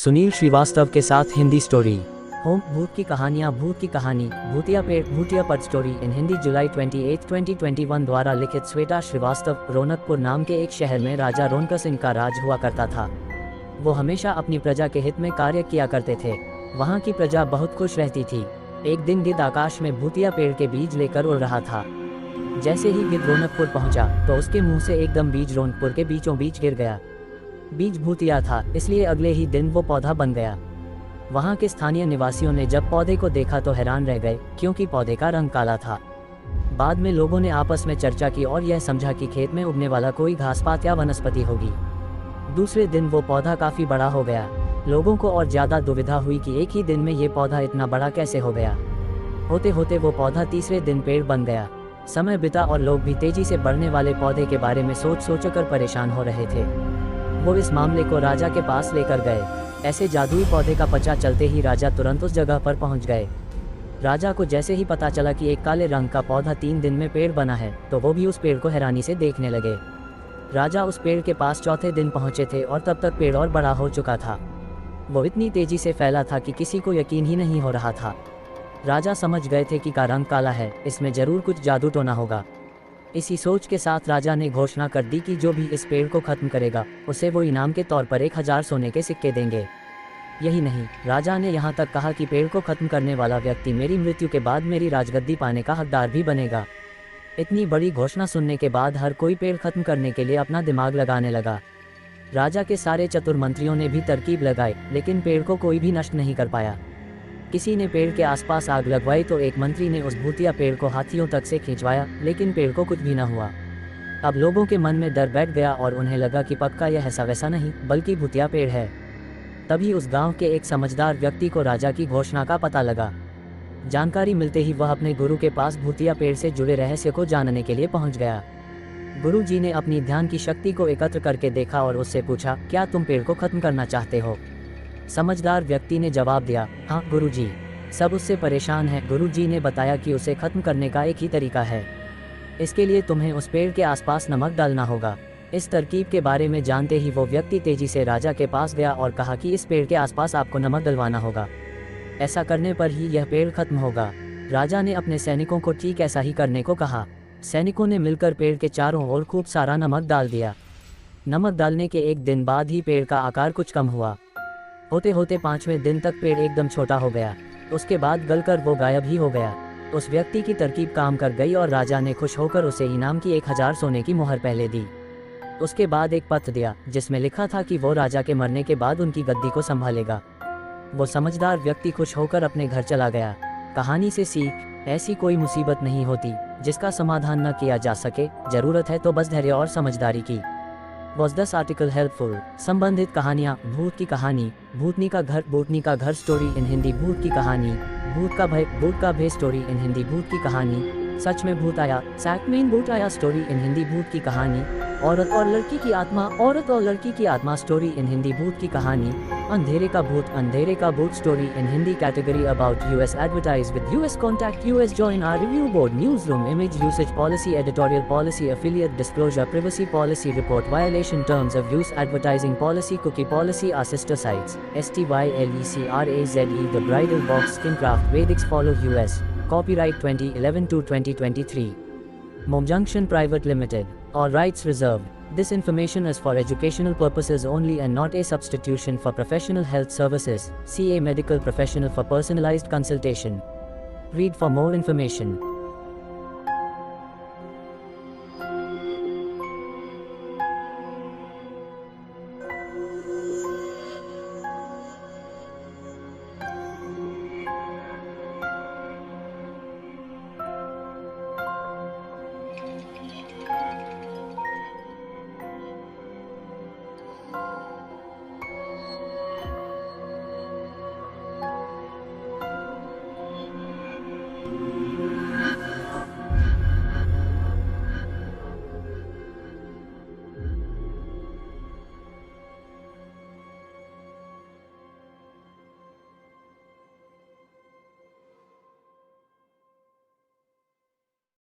सुनील श्रीवास्तव के साथ Hindi story. Home भूत की कहानियाँ भूत की कहानी भूतिया पेड़ भूतिया पद स्टोरी इन हिंदी जुलाई 28, 2021 द्वारा लिखित। श्वेता श्रीवास्तव। रौनकपुर नाम के एक शहर में राजा रौनक सिंह का राज हुआ करता था। वो हमेशा अपनी प्रजा के हित में कार्य किया करते थे। वहाँ की प्रजा बहुत खुश रहती थी। एक दिन गिद्ध आकाश में भूतिया पेड़ के बीज लेकर उड़ रहा था। जैसे ही गिद्ध रौनकपुर पहुंचा तो उसके मुंह से एकदम बीज रौनकपुर के बीचों बीच गिर गया। बीज भूतिया था, इसलिए अगले ही दिन वो पौधा बन गया। वहाँ के स्थानीय निवासियों ने जब पौधे को देखा तो हैरान रह गए, क्योंकि पौधे का रंग काला था। बाद में लोगों ने आपस में चर्चा की और यह समझा कि खेत में उगने वाला कोई घास पात या वनस्पति होगी। दूसरे दिन वो पौधा काफ़ी बड़ा हो गया। लोगों को और ज़्यादा दुविधा हुई कि एक ही दिन में ये पौधा इतना बड़ा कैसे हो गया। होते होते वो पौधा तीसरे दिन पेड़ बन गया। समय बिता और लोग भी तेजी से बढ़ने वाले पौधे के बारे में सोच कर परेशान हो रहे थे। वो इस मामले को राजा के पास लेकर गए। ऐसे जादुई पौधे का पता चलते ही राजा तुरंत उस जगह पर पहुंच गए। राजा को जैसे ही पता चला कि एक काले रंग का पौधा 3 दिन में पेड़ बना है, तो वो भी उस पेड़ को हैरानी से देखने लगे। राजा उस पेड़ के पास चौथे दिन पहुंचे थे और तब तक पेड़ और बड़ा हो चुका था। वो इतनी तेजी से फैला था कि किसी को यकीन ही नहीं हो रहा था। राजा समझ गए थे कि का रंग काला है, इसमें जरूर कुछ जादू टोना होगा। इसी सोच के साथ राजा ने घोषणा कर दी कि जो भी इस पेड़ को खत्म करेगा उसे वो इनाम के तौर पर 1000 सोने के सिक्के देंगे। यही नहीं, राजा ने यहाँ तक कहा कि पेड़ को खत्म करने वाला व्यक्ति मेरी मृत्यु के बाद मेरी राजगद्दी पाने का हकदार भी बनेगा। इतनी बड़ी घोषणा सुनने के बाद हर कोई पेड़ खत्म करने के लिए अपना दिमाग लगाने लगा। राजा के सारे चतुर मंत्रियों ने भी तरकीब लगाई, लेकिन पेड़ को कोई भी नष्ट नहीं कर पाया। किसी ने पेड़ के आसपास आग लगवाई तो एक मंत्री ने उस भूतिया पेड़ को हाथियों तक से खींचवाया, लेकिन पेड़ को कुछ भी न हुआ। अब लोगों के मन में डर बैठ गया और उन्हें लगा कि पक्का यह ऐसा वैसा नहीं बल्कि भूतिया पेड़ है। तभी उस गांव के एक समझदार व्यक्ति को राजा की घोषणा का पता लगा। जानकारी मिलते ही वह अपने गुरु के पास भूतिया पेड़ से जुड़े रहस्य को जानने के लिए पहुंच गया। गुरु जी ने अपनी ध्यान की शक्ति को एकत्र करके देखा और उससे पूछा, क्या तुम पेड़ को खत्म करना चाहते हो? समझदार व्यक्ति ने जवाब दिया, हाँ गुरुजी। सब उससे परेशान हैं। गुरुजी ने बताया कि उसे खत्म करने का एक ही तरीका है। इसके लिए तुम्हें उस पेड़ के आसपास नमक डालना होगा। इस तरकीब के बारे में जानते ही वो व्यक्ति तेजी से राजा के पास गया और कहा कि इस पेड़ के आसपास आपको नमक डलवाना होगा। ऐसा करने पर ही यह पेड़ खत्म होगा। राजा ने अपने सैनिकों को ठीक ऐसा ही करने को कहा। सैनिकों ने मिलकर पेड़ के चारों ओर खूब सारा नमक डाल दिया। नमक डालने के एक दिन बाद ही पेड़ का आकार कुछ कम हुआ। होते होते 5वें दिन तक पेड़ एकदम छोटा हो गया। उसके बाद गलकर वो गायब ही हो गया। उस व्यक्ति की तरकीब काम कर गई और राजा ने खुश होकर उसे इनाम की 1000 सोने की मोहर पहले दी। उसके बाद एक पत्र दिया जिसमें लिखा था कि वो राजा के मरने के बाद उनकी गद्दी को संभालेगा। वो समझदार व्यक्ति खुश होकर अपने घर चला गया। कहानी से सीख, ऐसी कोई मुसीबत नहीं होती जिसका समाधान न किया जा सके। जरूरत है तो बस धैर्य और समझदारी की। Was this article helpful? संबंधित कहानियाँ भूत की कहानी भूतनी का घर स्टोरी इन हिंदी भूत की कहानी भूत का भय स्टोरी इन हिंदी भूत की कहानी सच में भूत आया भूत आया स्टोरी इन हिंदी भूत की कहानी औरत और लड़की की आत्मा स्टोरी इन हिंदी भूत की कहानी अंधेरे का भूत story in Hindi category about US advertise with US contact US join our review board news room image usage policy editorial policy affiliate disclosure privacy policy report violation terms of use advertising policy cookie policy our sister sites STYLECRAZE The Bridal Box Skincraft Vedics follow US copyright 2011 to 2023 Mom Junction Private Limited all rights reserved. This information is for educational purposes only and not a substitution for professional health services. See a medical professional for personalized consultation. Read for more information.